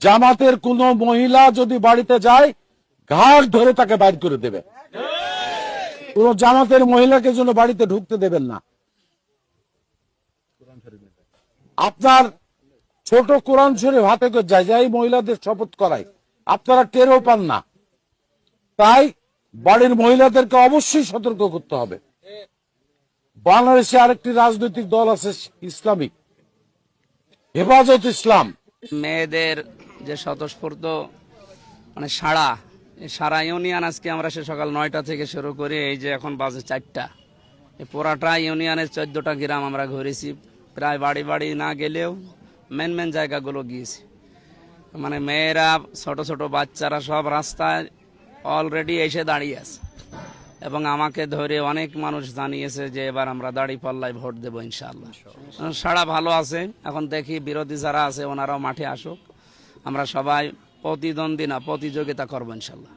জামাতের কোন মহিলা যদি বাড়িতে যায় ঘাট ধরে তাকে বাইর করে দেবে। কোন জামাতের মহিলাকে যেন বাড়িতে ঢুকতে দেবেন না। আপনার ছোট কোরআন শরীফ হাতে করে যায়, যাই মহিলাদের শপথ করায়, আপনারা টেরও পান না। তাই বাড়ির মহিলাদেরকে অবশ্যই সতর্ক করতে হবে। বাংলাদেশে আরেকটি রাজনৈতিক দল আছে ইসলামিক, হেফাজত ইসলাম। মেয়েদের যে স্বতঃস্ফূর্ত মানে সারা ইউনিয়ন আজকে আমরা সে সকাল 9টা থেকে শুরু করে এই যে এখন বাজে 4টা, এই পুরাটা ইউনিয়নের 14টা গ্রাম আমরা ঘুরেছি। প্রায় বাড়ি বাড়ি না গেলেও মেন জায়গাগুলো গিয়েছি। মানে মেয়েরা, ছোট ছোট বাচ্চারা সব রাস্তায় অলরেডি এসে দাঁড়িয়ে আছে এবং আমাকে ধরে অনেক মানুষ জানিয়েছে যে এবার আমরা দাঁড়িপাল্লায় ভোট দেবো ইনশাআল্লাহ। সাড়া ভালো আছে। এখন দেখি বিরোধী যারা আছে ওনারাও মাঠে আসুক, আমরা সবাই প্রতিদ্বন্দ্বী না প্রতিযোগিতা করবো ইনশাআল্লাহ।